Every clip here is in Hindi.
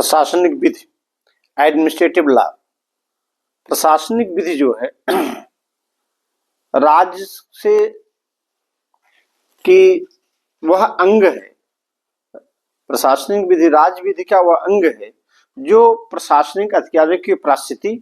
प्रशासनिक विधि, एडमिनिस्ट्रेटिव लॉ। प्रशासनिक विधि जो है राज्य से कि वह अंग है। प्रशासनिक विधि राज्य विधि का वह अंग है जो प्रशासनिक अधिकारियों की उपस्थिति,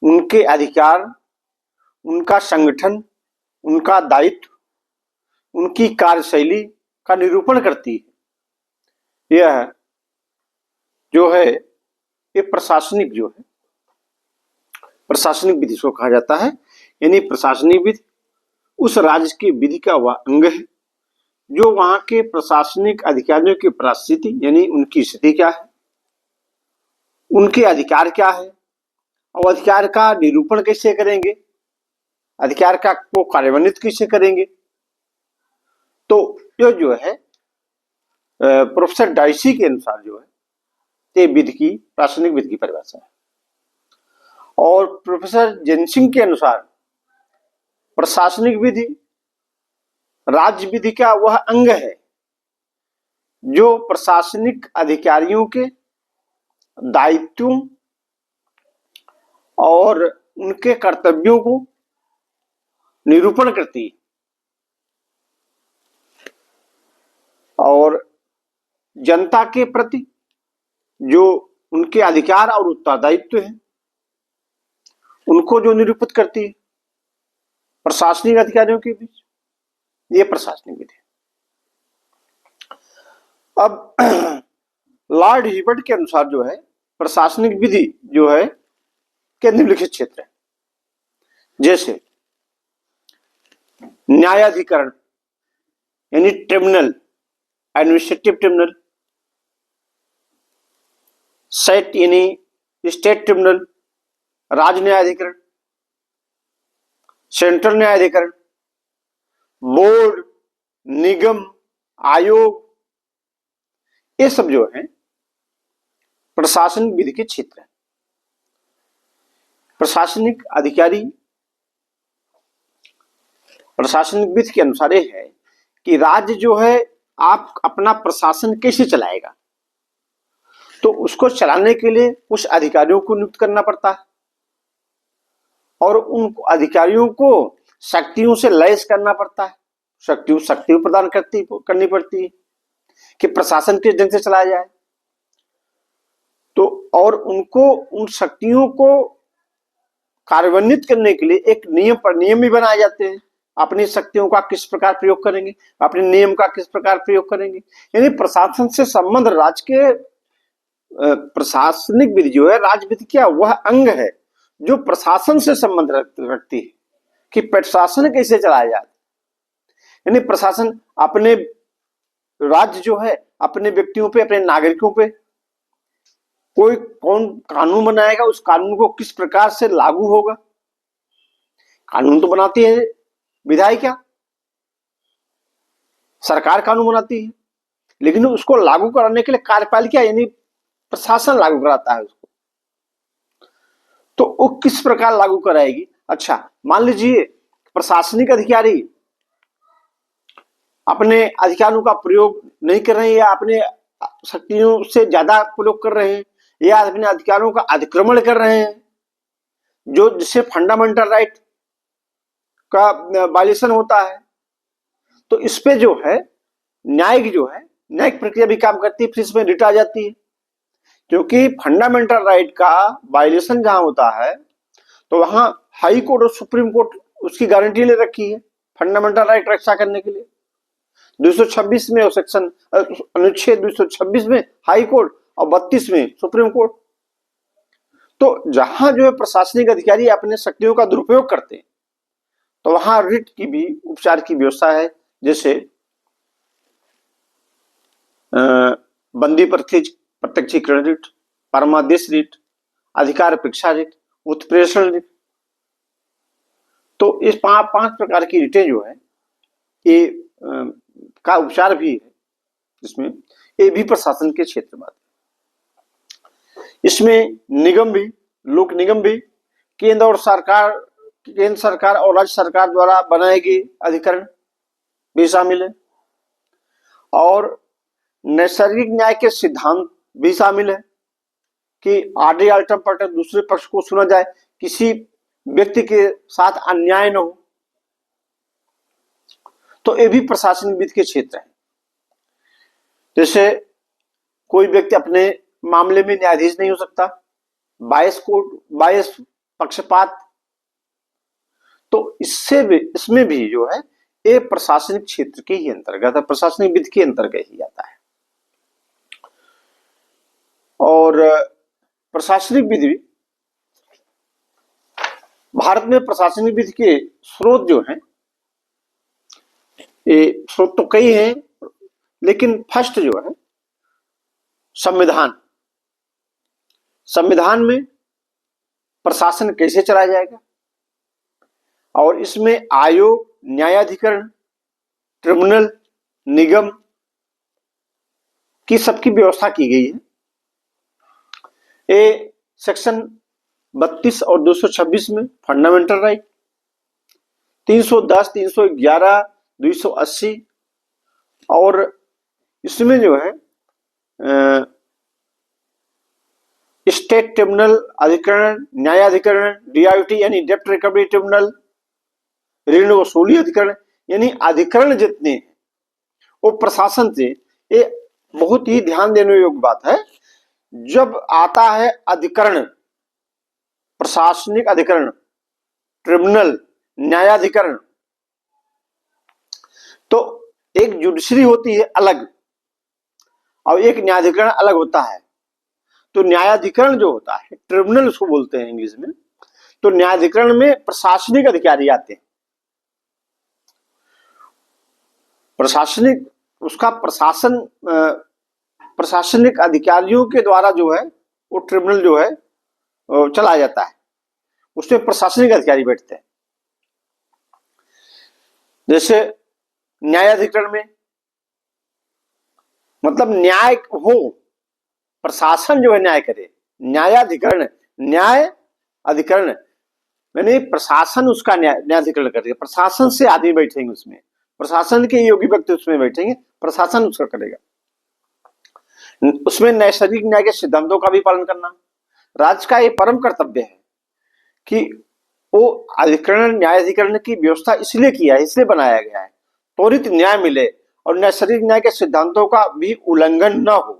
उनके अधिकार, उनका संगठन, उनका दायित्व, उनकी कार्यशैली का निरूपण करती है। यह जो है ये प्रशासनिक जो है प्रशासनिक विधि को कहा जाता है। यानी प्रशासनिक विधि उस राज्य की विधि का वह अंग है जो वहां के प्रशासनिक अधिकारियों की परिस्थिति यानी उनकी स्थिति क्या है, उनके अधिकार क्या है और अधिकार का निरूपण कैसे करेंगे, अधिकार का को कार्यान्वित कैसे करेंगे। तो ये जो है प्रोफेसर डाइसी के अनुसार जो है ये विधि की प्रशासनिक विधि की परिभाषा है। और प्रोफेसर जेनसिंग के अनुसार प्रशासनिक विधि राज्य विधि का वह अंग है जो प्रशासनिक अधिकारियों के दायित्वों और उनके कर्तव्यों को निरूपण करती है और जनता के प्रति जो उनके अधिकार और उत्तरदायित्व है उनको जो निरूपित करती है प्रशासनिक अधिकारियों के बीच, ये प्रशासनिक विधि। अब लॉर्ड हिबर्ट के अनुसार जो है प्रशासनिक विधि जो है के निम्नलिखित क्षेत्र है, जैसे न्यायाधिकरण यानी ट्रिब्यूनल, एडमिनिस्ट्रेटिव ट्रिब्यूनल, सेट यानी स्टेट ट्रिब्यूनल, राज्य न्यायाधिकरण, सेंट्रल न्यायाधिकरण, बोर्ड, निगम, आयोग, ये सब जो है प्रशासनिक विधि के क्षेत्र है। प्रशासनिक अधिकारी प्रशासनिक विधि के अनुसार ये है कि राज्य जो है आप अपना प्रशासन कैसे चलाएगा, तो उसको चलाने के लिए कुछ अधिकारियों को नियुक्त करना पड़ता है और उन अधिकारियों को शक्तियों से लैस करना पड़ता है, शक्तियों प्रदान करनी पड़ती है कि प्रशासन किस ढंग से चलाया जाए। तो और उनको उन शक्तियों को कार्यान्वित करने के लिए एक नियम भी बनाए जाते हैं। अपनी शक्तियों का किस प्रकार प्रयोग करेंगे, अपने नियम का किस प्रकार प्रयोग करेंगे। यानी प्रशासन से संबंध राज्य के प्रशासनिक विधि जो है राज्य विधि क्या वह अंग है जो प्रशासन से संबंध रखती है कि प्रशासन कैसे चलाया जाए। यानी प्रशासन अपने राज्य जो है अपने व्यक्तियों पे, अपने नागरिकों पे कोई कौन कानून बनाएगा, उस कानून को किस प्रकार से लागू होगा। कानून तो बनाती है विधायिका, सरकार कानून बनाती है, लेकिन उसको लागू कराने के लिए कार्यपालिका यानी प्रशासन लागू कराता है उसको। तो वो किस प्रकार लागू कराएगी। अच्छा, मान लीजिए प्रशासनिक अधिकारी अपने अधिकारों का प्रयोग नहीं कर रहे हैं या अपने शक्तियों से ज्यादा प्रयोग कर रहे हैं या अपने अधिकारों का अतिक्रमण कर रहे हैं, जो जिससे फंडामेंटल राइट का वायलेशन होता है। तो इस पे जो है न्यायिक प्रक्रिया भी काम करती है, फिर इसमें रिट आ जाती है। क्योंकि फंडामेंटल राइट का वायलेशन जहां होता है तो वहां हाई कोर्ट और सुप्रीम कोर्ट उसकी गारंटी ले रखी है फंडामेंटल राइट रक्षा करने के लिए। 226 में और सेक्शन अनुच्छेद 226 में हाई कोर्ट और 32 में सुप्रीम कोर्ट। तो जहां जो है प्रशासनिक अधिकारी अपने शक्तियों का दुरुपयोग करते हैं तो वहां रिट की भी उपचार की व्यवस्था है, जैसे बंदी प्रत्यक्षीकरण रिट, परमादेश रिट, अधिकार अपेक्षा रिट, उत्प्रेषण रिट। तो इस पांच प्रकार की रिटें जो है ये का उपचार भी है, इसमें ये भी प्रशासन के क्षेत्र में। इसमें निगम भी, लोक निगम भी केंद्र सरकार और राज्य सरकार द्वारा बनाए गए अधिकरण भी शामिल है। और नैसर्गिक न्याय के सिद्धांत भी शामिल है कि आडे अल्टम पर्टम दूसरे पक्ष को सुना जाए, किसी व्यक्ति के साथ अन्याय न हो। तो ये भी प्रशासनिक विधि के क्षेत्र है। जैसे कोई व्यक्ति अपने मामले में न्यायाधीश नहीं हो सकता, बायस पक्षपात, तो इसमें भी जो है ये प्रशासनिक क्षेत्र के ही अंतर्गत है, प्रशासनिक विधि के अंतर्गत ही आता है। और प्रशासनिक विधि, भारत में प्रशासनिक विधि के स्रोत जो हैं, ये स्रोत तो कई हैं, लेकिन फर्स्ट जो है संविधान। संविधान में प्रशासन कैसे चलाया जाएगा, और इसमें आयोग, न्यायाधिकरण, ट्रिब्यूनल, निगम की सबकी व्यवस्था की गई है। ये सेक्शन 32 और 226 में फंडामेंटल राइट, 310, 311, 280, और इसमें जो है स्टेट ट्रिब्यूनल अधिकरण, न्यायाधिकरण, DIT यानी डेप्ट रिकवरी ट्रिब्यूनल, ऋण वसूली अधिकरण, यानी अधिकरण जितने हैं वो प्रशासन से, ये बहुत ही ध्यान देने योग्य बात है। जब आता है अधिकरण, प्रशासनिक अधिकरण, ट्रिब्यूनल, न्यायाधिकरण, तो एक जुडिशरी होती है अलग और एक न्यायाधिकरण अलग होता है। तो न्यायाधिकरण जो होता है, ट्रिब्यूनल उसको बोलते हैं इंग्लिश में, तो न्यायाधिकरण में प्रशासनिक अधिकारी आते हैं। प्रशासनिक, उसका प्रशासनिक अधिकारियों के द्वारा जो है वो ट्रिब्यूनल जो है चलाया जाता है, उसमें प्रशासनिक अधिकारी बैठते हैं। जैसे न्यायाधिकरण में मतलब न्याय हो, प्रशासन जो है न्याय करे, न्यायाधिकरण, न्याय अधिकरण यानी प्रशासन उसका न्यायाधिकरण करेगा, प्रशासन से आदमी बैठेंगे उसमें, प्रशासन के योग्य व्यक्ति उसमें बैठेंगे, प्रशासन उसका करेगा। उसमें नैसर्गिक न्याय के सिद्धांतों का भी पालन करना राज्य का ये परम कर्तव्य है कि वो अधिकरण, न्यायाधिकरण की व्यवस्था इसलिए किया है, इसलिए बनाया गया है, त्वरित न्याय मिले और नैसर्गिक न्याय के सिद्धांतों का भी उल्लंघन न हो।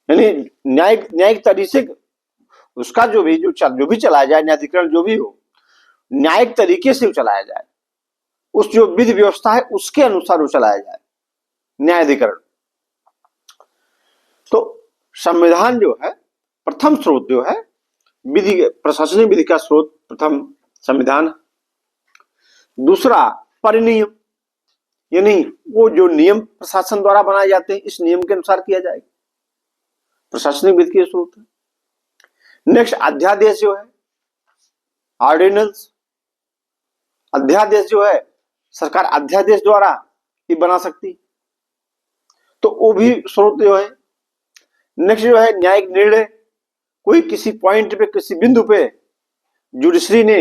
यानी न्यायिक तरीके से उसका जो भी चलाया जाए, न्यायाधिकरण जो भी हो, न्यायिक तरीके से चलाया जाए, उस जो विधि व्यवस्था है उसके अनुसार वो चलाया जाए न्यायाधिकरण। तो संविधान जो है प्रथम स्रोत जो है विधि, प्रशासनिक विधि का स्रोत प्रथम संविधान। दूसरा परिनियम, यानी वो जो नियम प्रशासन द्वारा बनाए जाते हैं, इस नियम के अनुसार किया जाएगा, प्रशासनिक विधि के स्रोत है। नेक्स्ट अध्यादेश जो है, ऑर्डिनेंस, अध्यादेश जो है सरकार अध्यादेश द्वारा ही बना सकती, तो वो भी स्रोत जो है। नेक्स्ट जो है न्यायिक निर्णय, कोई किसी पॉइंट पे, किसी बिंदु पे जुडिशरी ने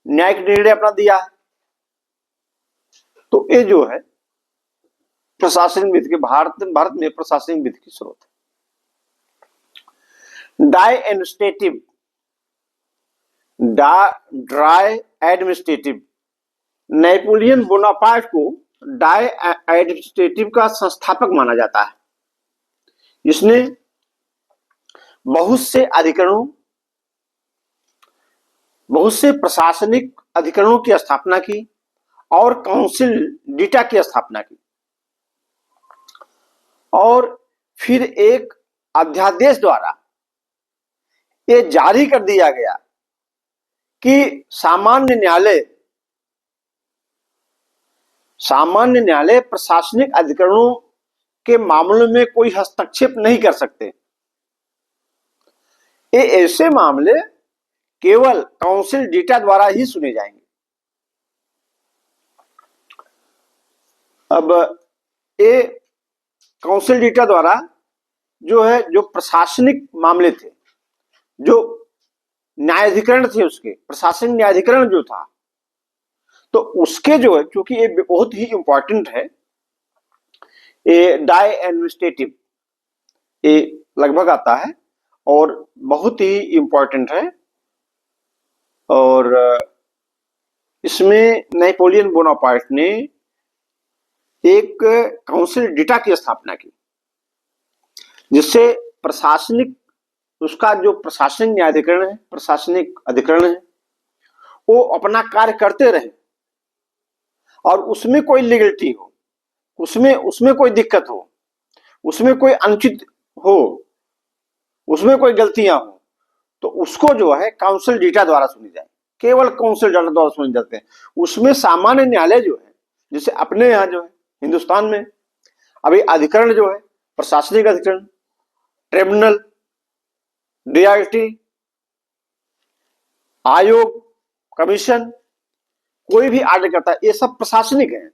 न्यायिक निर्णय अपना दिया है, तो ये जो है प्रशासनिक विधि के, भारत में प्रशासनिक विधि की स्रोत है। ड्राई एडमिनिस्ट्रेटिव, नेपोलियन बोनापार्ट को ड्राई एडमिनिस्ट्रेटिव का संस्थापक माना जाता है। इसने बहुत से अधिकरणों, बहुत से प्रशासनिक अधिकरणों की स्थापना की और काउंसिल डीटा की स्थापना की, और फिर एक अध्यादेश द्वारा ये जारी कर दिया गया कि सामान्य न्यायालय प्रशासनिक अधिकरणों के मामलों में कोई हस्तक्षेप नहीं कर सकते। ये ऐसे मामले केवल काउंसिल डेटा द्वारा ही सुने जाएंगे। अब ये काउंसिल डेटा द्वारा जो है, जो प्रशासनिक मामले थे, जो न्यायाधिकरण थे, उसके प्रशासनिक न्यायाधिकरण जो था, तो उसके जो है, क्योंकि ये बहुत ही इंपॉर्टेंट है, ये डाई एडमिनिस्ट्रेटिव ये लगभग आता है और बहुत ही इम्पोर्टेंट है। और इसमें नेपोलियन बोनापार्ट ने एक काउंसिल डेटा की स्थापना की, जिससे प्रशासनिक, उसका जो प्रशासनिक न्यायाधिकरण है, प्रशासनिक अधिकरण है, वो अपना कार्य करते रहे और उसमें कोई लीगलिटी हो, उसमें कोई दिक्कत हो, उसमें कोई अनुचित हो, उसमें कोई गलतियां हो, तो उसको जो है काउंसिल डेटा द्वारा सुनी जाए, केवल काउंसिल डेटा द्वारा सुने जाते हैं। उसमें सामान्य न्यायालय जो है, जैसे अपने यहाँ जो है हिंदुस्तान में अभी अधिकरण जो है, प्रशासनिक अधिकरण, ट्रिब्यूनल, डीआईटी, आयोग, कमीशन, कोई भी आर्डर करता है, ये सब प्रशासनिक है।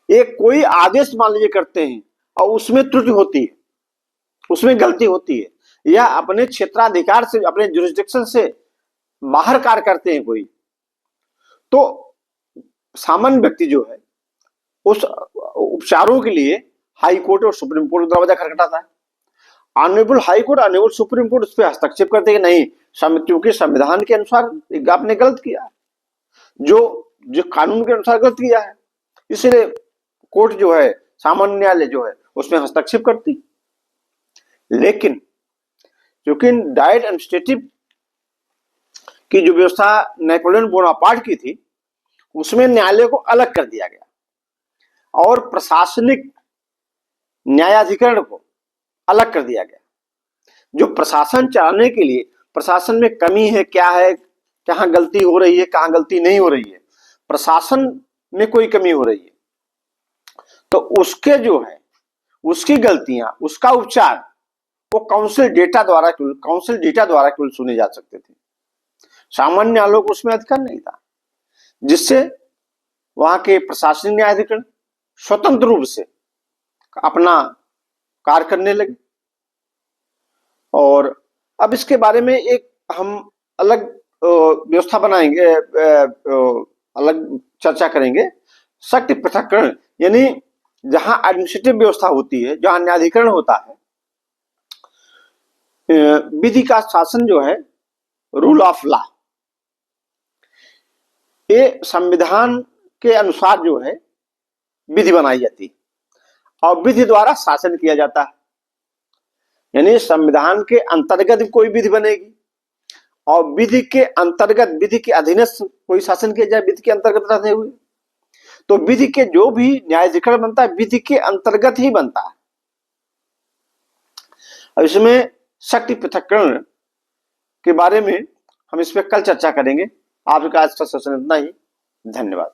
एक कोई आदेश मान लीजिए करते हैं और उसमें त्रुटि होती है, उसमें गलती होती है, या अपने क्षेत्राधिकार से, अपने जुरिस्डिक्शन से बाहर कार्य करते हैं कोई, तो सामान्य व्यक्ति जो है उस उपचारों के लिए हाई कोर्ट और सुप्रीम कोर्ट दरवाजा खटखटाता है। Honourable high court, honourable supreme court उस पर हस्तक्षेप करते हैं कि नहीं, क्योंकि संविधान के अनुसार आपने गलत किया, जो कानून के अनुसार गलत किया है, इसलिए कोर्ट जो है, सामान्य न्यायालय जो है, उसमें हस्तक्षेप करती। लेकिन क्योंकि डायरेक्ट एडमिनिस्ट्रेटिव की जो व्यवस्था नेपोलियन बोनापार्ट की थी, उसमें न्यायालय को अलग कर दिया गया और प्रशासनिक न्यायाधिकरण को अलग कर दिया गया, जो प्रशासन चलाने के लिए, प्रशासन में कमी है क्या है, कहाँ गलती हो रही है, कहाँ गलती नहीं हो रही है, प्रशासन में कोई कमी हो रही है, तो उसके जो है, उसकी गलतियां, उसका उपचार वो काउंसिल डेटा द्वारा केवल सुने जा सकते थे। सामान्य न्यायालयों को उसमें अधिकार नहीं था, जिससे वहां के प्रशासनिक न्यायाधिकरण स्वतंत्र रूप से अपना कार्य करने लगे। और अब इसके बारे में एक हम अलग व्यवस्था बनाएंगे, अलग चर्चा करेंगे। शक्ति पृथक्करण, यानी जहां एडमिनिस्ट्रेटिव व्यवस्था होती है, जहां न्यायाधिकरण होता है, विधि का शासन जो है, रूल ऑफ लॉ, ये संविधान के अनुसार जो है विधि बनाई जाती है और विधि द्वारा शासन किया जाता है। यानी संविधान के अंतर्गत कोई विधि बनेगी और विधि के अंतर्गत, विधि के अधीनस्थ कोई शासन किया जाए, विधि के अंतर्गत रहते हुए, तो विधि के जो भी न्यायाधिकरण बनता है, विधि के अंतर्गत ही बनता है। अब इसमें शक्ति पृथक्करण के बारे में हम इस पर कल चर्चा करेंगे। आपका आज का सेशन इतना ही। धन्यवाद।